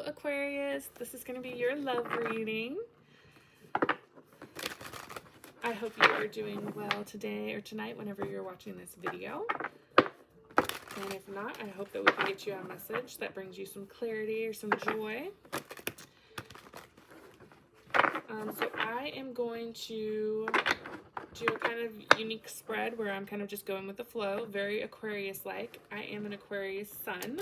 Aquarius. This is going to be your love reading. I hope you are doing well today or tonight whenever you're watching this video. And if not, I hope that we can get you a message that brings you some clarity or some joy. So I am going to do a kind of unique spread where I'm kind of just going with the flow, very Aquarius-like. I am an Aquarius sun.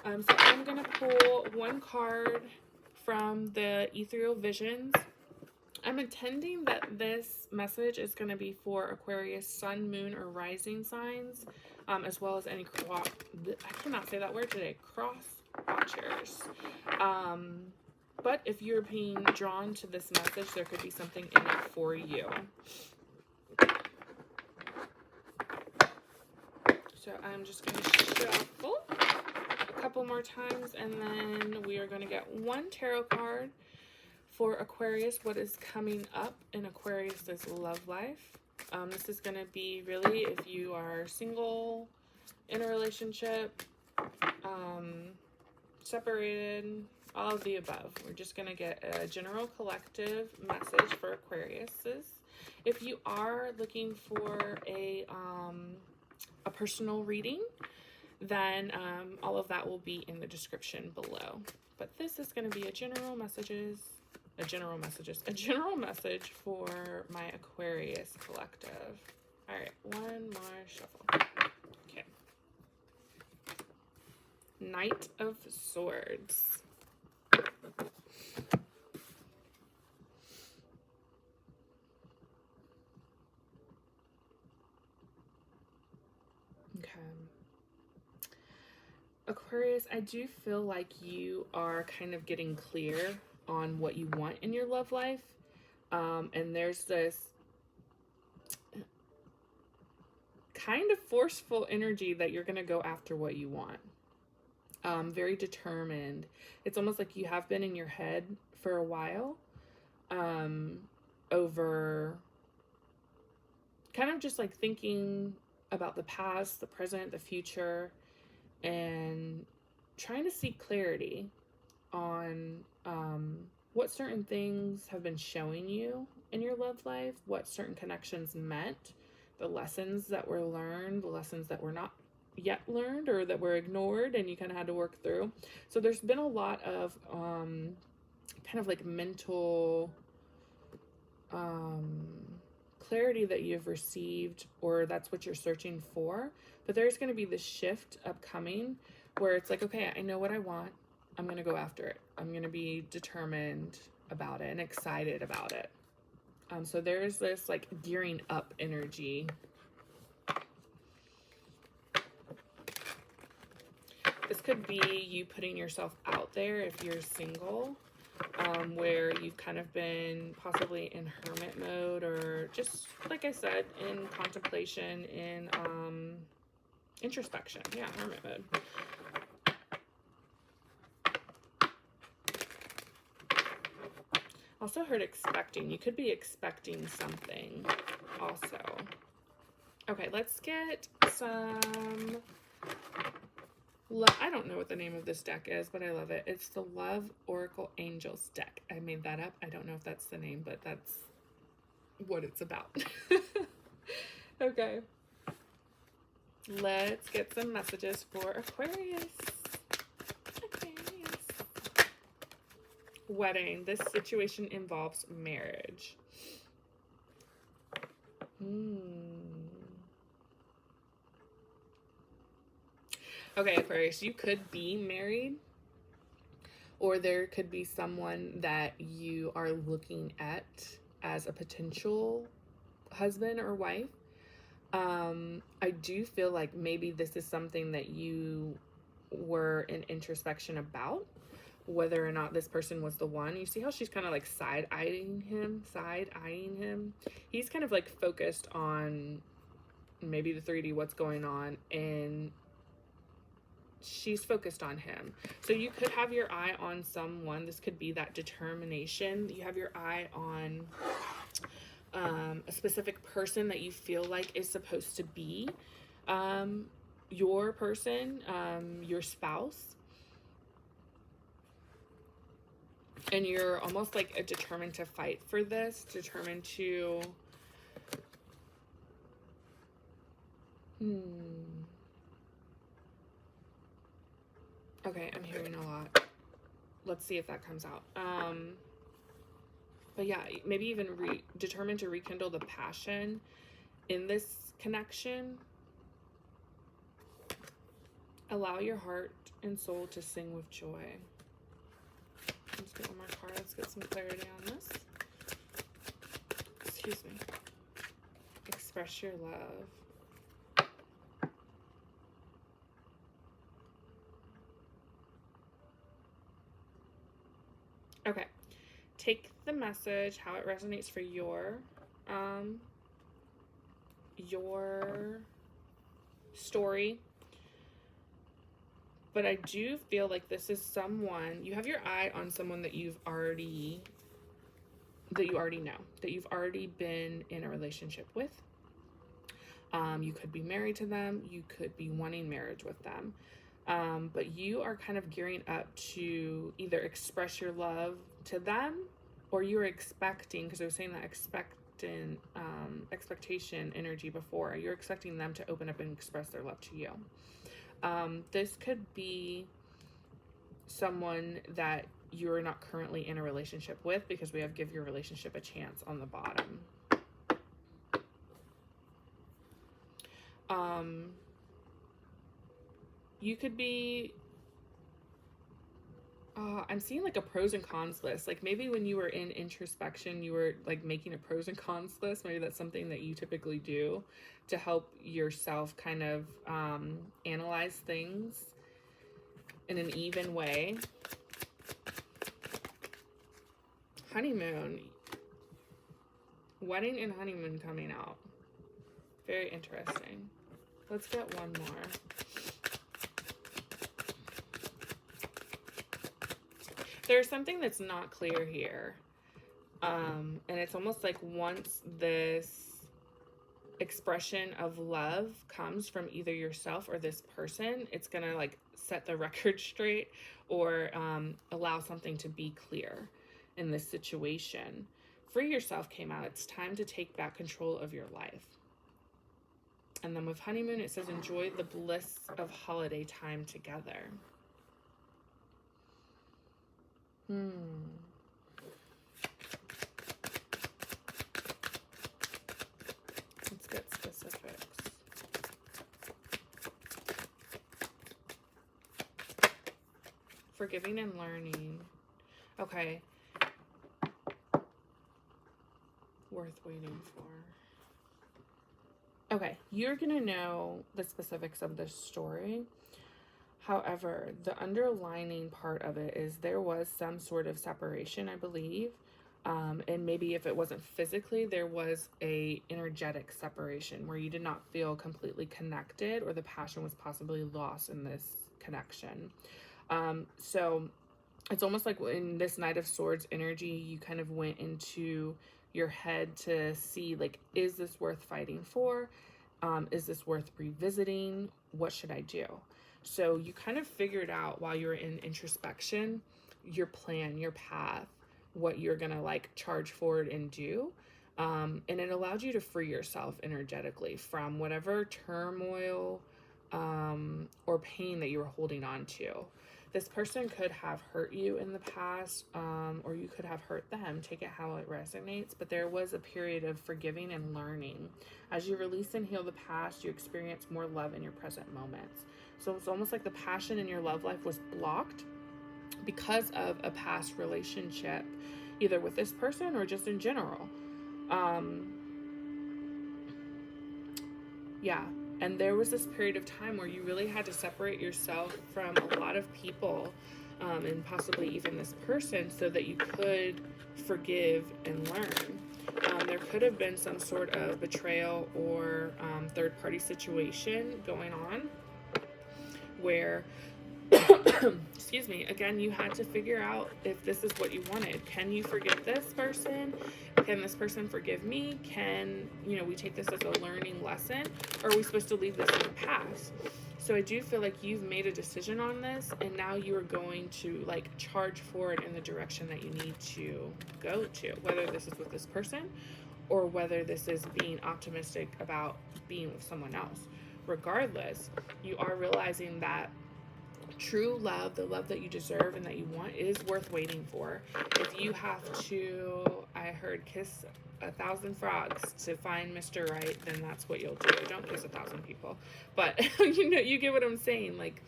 So I'm going to pull one card from the Ethereal Visions. I'm intending that this message is going to be for Aquarius sun, moon, or rising signs, as well as any I cannot say that word today, cross watchers. But if you're being drawn to this message, there could be something in it for you. So I'm just going to shuffle a couple more times, and then we are going to get one tarot card for Aquarius, what is coming up in Aquarius's love life. This is going to be really if you are single, in a relationship, separated, all of the above. We're just going to get a general collective message for Aquariuses. If you are looking for a personal reading, then all of that will be in the description below. But this is going to be a general message for my Aquarius collective. All right, one more shuffle. Okay. Knight of Swords. Okay. Aquarius, I do feel like you are kind of getting clear on what you want in your love life. And there's this kind of forceful energy that you're going to go after what you want. Very determined. It's almost like you have been in your head for a while, over kind of just like thinking about the past, the present, the future, and trying to seek clarity on what certain things have been showing you in your love life, what certain connections meant, the lessons that were learned, the lessons that were not yet learned or that were ignored and you kind of had to work through. So there's been a lot of kind of like mental clarity that you've received, or that's what you're searching for. But there's going to be this shift upcoming where it's like, okay, I know what I want. I'm going to go after it. I'm going to be determined about it and excited about it. So there's this like gearing up energy. This could be you putting yourself out there if you're single, where you've kind of been possibly in hermit mode, or just, like I said, in contemplation, in introspection. Yeah, hermit mode. Also heard expecting. You could be expecting something also. Okay, let's get some... I don't know what the name of this deck is, but I love it. It's the Love Oracle Angels deck. I made that up. I don't know if that's the name, but that's what it's about. Okay. Let's get some messages for Aquarius. Aquarius. Wedding. This situation involves marriage. Okay, Aquarius, you could be married, or there could be someone that you are looking at as a potential husband or wife. I do feel like maybe this is something that you were in introspection about, whether or not this person was the one. You see how she's kind of like side-eyeing him? He's kind of like focused on maybe the 3D, what's going on, and she's focused on him. So you could have your eye on someone. This could be that determination. You have your eye on a specific person that you feel like is supposed to be your person, your spouse. And you're almost like determined to fight for this, determined to... Okay, I'm hearing a lot. Let's see if that comes out. But yeah, maybe even determined to rekindle the passion in this connection. Allow your heart and soul to sing with joy. Let's get one more card. Let's get some clarity on this. Excuse me. Express your love. Okay. Take the message, how it resonates for your story. But I do feel like this is someone, you have your eye on someone that you already know, that you've already been in a relationship with. You could be married to them. You could be wanting marriage with them. But you are kind of gearing up to either express your love to them, or you're expecting, because I was saying that expectation energy before, you're expecting them to open up and express their love to you. This could be someone that you're not currently in a relationship with, because we have give your relationship a chance on the bottom. You could be, I'm seeing like a pros and cons list. Like maybe when you were in introspection, you were like making a pros and cons list. Maybe that's something that you typically do to help yourself kind of analyze things in an even way. Honeymoon. Wedding and honeymoon coming out. Very interesting. Let's get one more. There's something that's not clear here. And it's almost like once this expression of love comes from either yourself or this person, it's going to like set the record straight, or allow something to be clear in this situation. Free yourself came out. It's time to take back control of your life. And then with honeymoon, it says enjoy the bliss of holiday time together. Let's get specifics. Forgiving and learning. Okay. Worth waiting for. Okay, you're going to know the specifics of this story. However, the underlining part of it is there was some sort of separation, I believe. And maybe if it wasn't physically, there was a energetic separation where you did not feel completely connected, or the passion was possibly lost in this connection. So it's almost like in this Knight of Swords energy, you kind of went into your head to see, like, is this worth fighting for? Is this worth revisiting? What should I do? So you kind of figured out while you were in introspection, your plan, your path, what you're going to like charge forward and do. And it allowed you to free yourself energetically from whatever turmoil or pain that you were holding on to. This person could have hurt you in the past, or you could have hurt them. Take it how it resonates. But there was a period of forgiving and learning. As you release and heal the past, you experience more love in your present moments. So it's almost like the passion in your love life was blocked because of a past relationship, either with this person or just in general. Yeah. And there was this period of time where you really had to separate yourself from a lot of people, and possibly even this person, so that you could forgive and learn. There could have been some sort of betrayal or third-party situation going on where, excuse me, again, you had to figure out if this is what you wanted. Can you forgive this person? Can this person forgive me? Can, we take this as a learning lesson? Or are we supposed to leave this in the past? So I do feel like you've made a decision on this, and now you are going to like charge forward in the direction that you need to go to, whether this is with this person or whether this is being optimistic about being with someone else. Regardless, you are realizing that true love, the love that you deserve and that you want, is worth waiting for. If you have to, I heard, kiss 1,000 frogs to find Mr. Right, then that's what you'll do. Don't kiss 1,000 people. But you get what I'm saying. Like,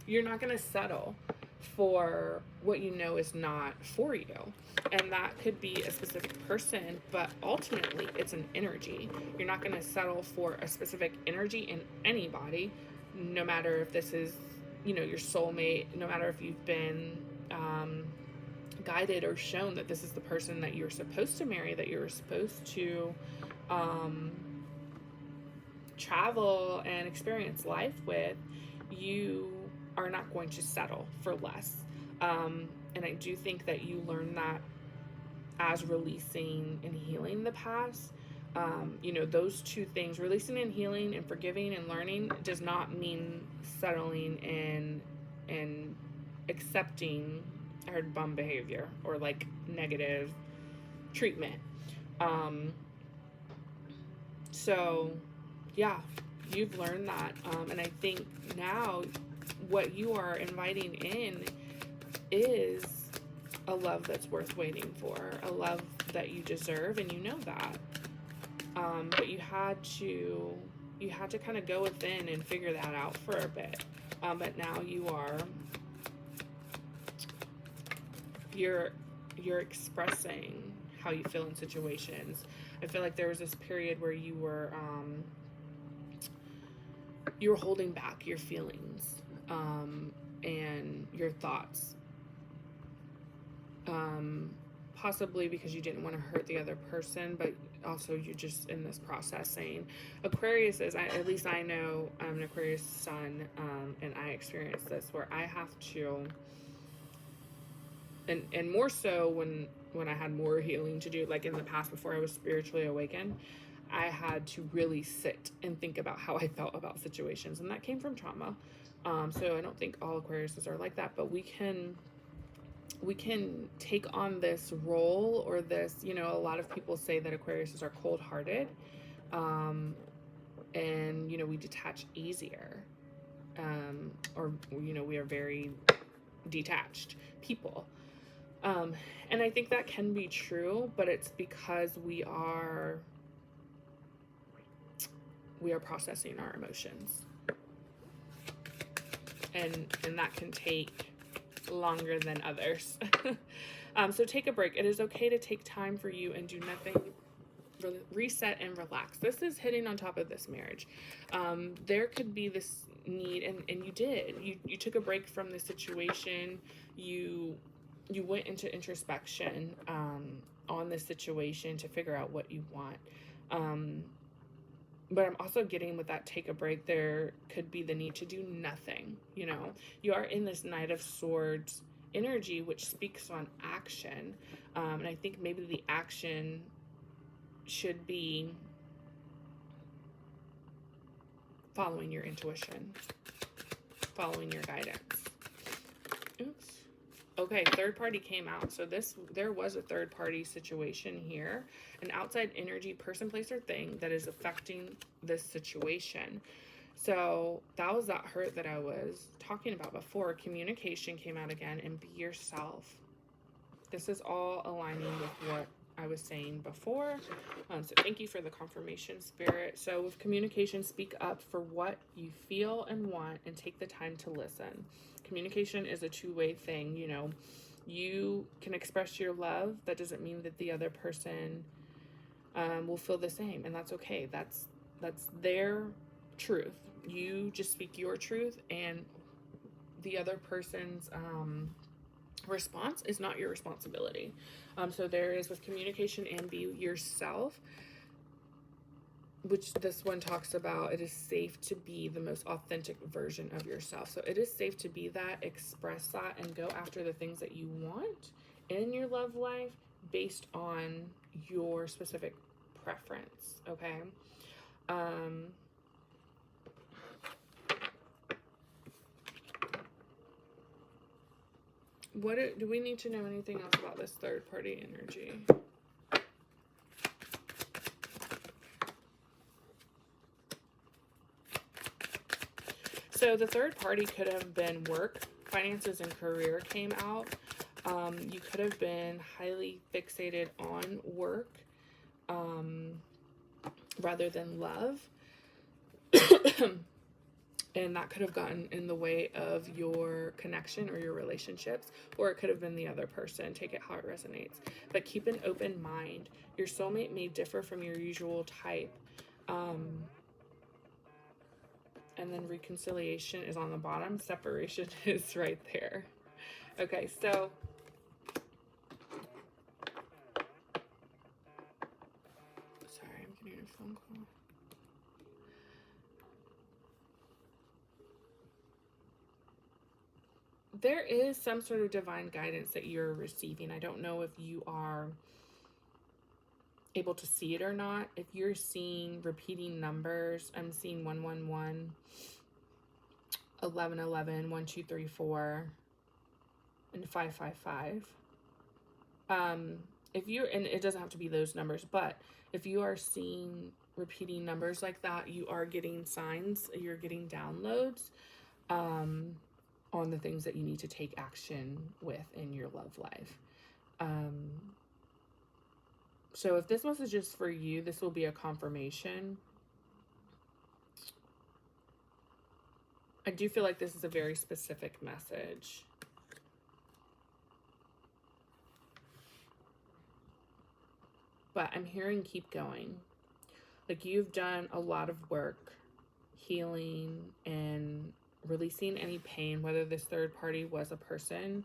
you're not going to settle for what you know is not for you. And that could be a specific person, but ultimately it's an energy. You're not going to settle for a specific energy in anybody, no matter if this is, your soulmate, no matter if you've been guided or shown that this is the person that you're supposed to marry, that you're supposed to travel and experience life with. You are not going to settle for less. And I do think that you learn that as releasing and healing the past. Those two things, releasing and healing and forgiving and learning, does not mean settling and accepting, I heard, bum behavior or like negative treatment. So yeah, you've learned that. And I think now what you are inviting in is a love that's worth waiting for, a love that you deserve, and you know that. But you had to kind of go within and figure that out for a bit. But now you're expressing how you feel in situations. I feel like there was this period where you were holding back your feelings and your thoughts. Possibly because you didn't want to hurt the other person, but also you're just in this process saying, Aquarius is, at least I know I'm an Aquarius sun, and I experienced this where I have to, and more so when I had more healing to do, like in the past before I was spiritually awakened, I had to really sit and think about how I felt about situations, and that came from trauma. So I don't think all Aquariuses are like that, but we can take on this role, or this, a lot of people say that Aquariuses are cold-hearted, and we detach easier, or we are very detached people, and I think that can be true, but it's because we are processing our emotions, and that can take longer than others. So take a break. It is okay to take time for you and do nothing. Reset and relax. This is hitting on top of this marriage. There could be this need, and you did. You took a break from the situation. You went into introspection on this situation to figure out what you want. But I'm also getting, with that take a break, there could be the need to do nothing. You are in this Knight of Swords energy, which speaks on action. And I think maybe the action should be following your intuition, following your guidance. Oops. Okay, third party came out. So there was a third party situation here, an outside energy, person, place, or thing that is affecting this situation. So that was that hurt that I was talking about before. Communication came out again, and be yourself. This is all aligning with what I was saying before. So thank you for the confirmation, Spirit. So with communication, speak up for what you feel and want, and take the time to listen. Communication is a two-way thing. You can express your love. That doesn't mean that the other person will feel the same, and that's okay. That's their truth. You just speak your truth, and the other person's response is not your responsibility. So there is, with communication and be yourself, which this one talks about, it is safe to be the most authentic version of yourself. So it is safe to be that, express that, and go after the things that you want in your love life based on your specific preference, okay? do we need to know anything else about this third party energy? So the third party could have been work, finances, and career came out. You could have been highly fixated on work rather than love. And that could have gotten in the way of your connection or your relationships, or it could have been the other person. Take it how it resonates. But keep an open mind. Your soulmate may differ from your usual type. And then reconciliation is on the bottom. Separation is right there. Okay, so sorry, I'm getting a phone call. There is some sort of divine guidance that you're receiving. I don't know if you are able to see it or not. If you're seeing repeating numbers, I'm seeing 111, 1111, 1234, and 555. If you're, and it doesn't have to be those numbers, but if you are seeing repeating numbers like that, you are getting signs, you're getting downloads on the things that you need to take action with in your love life. So if this message is for you, this will be a confirmation. I do feel like this is a very specific message. But I'm hearing keep going. Like you've done a lot of work healing and releasing any pain, whether this third party was a person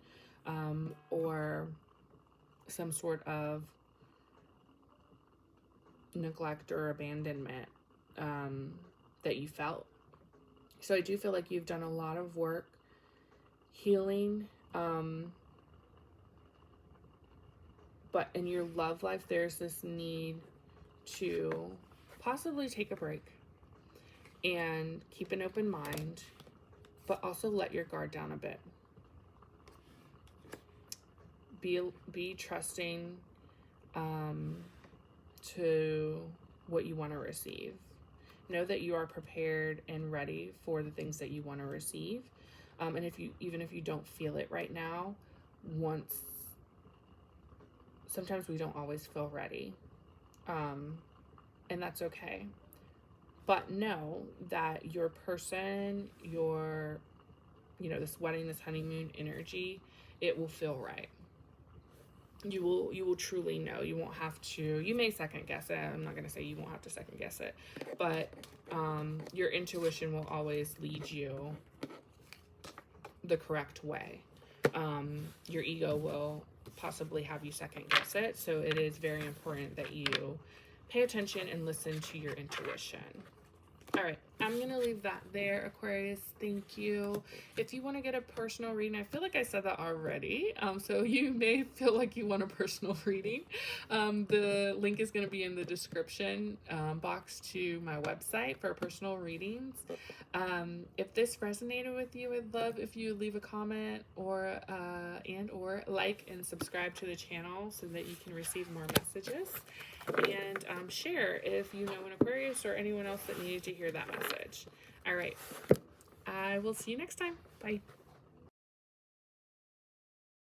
or some sort of neglect or abandonment that you felt. So I do feel like you've done a lot of work healing, but in your love life, there's this need to possibly take a break and keep an open mind, but also let your guard down a bit. Be trusting to what you want to receive. Know that you are prepared and ready for the things that you want to receive. And even if you don't feel it right now, sometimes we don't always feel ready. And that's okay. But know that your person, this wedding, this honeymoon energy, it will feel right. You will truly know. You won't have to, you may second guess it. I'm not going to say you won't have to second guess it, but your intuition will always lead you the correct way. Your ego will possibly have you second guess it. So it is very important that you pay attention and listen to your intuition. All right, I'm going to leave that there, Aquarius. Thank you. If you want to get a personal reading, I feel like I said that already. So you may feel like you want a personal reading. The link is going to be in the description box to my website for personal readings. If this resonated with you, I'd love if you leave a comment or like and subscribe to the channel so that you can receive more messages. And share if you know an Aquarius or anyone else that needed to hear that message. All right. I will see you next time. Bye.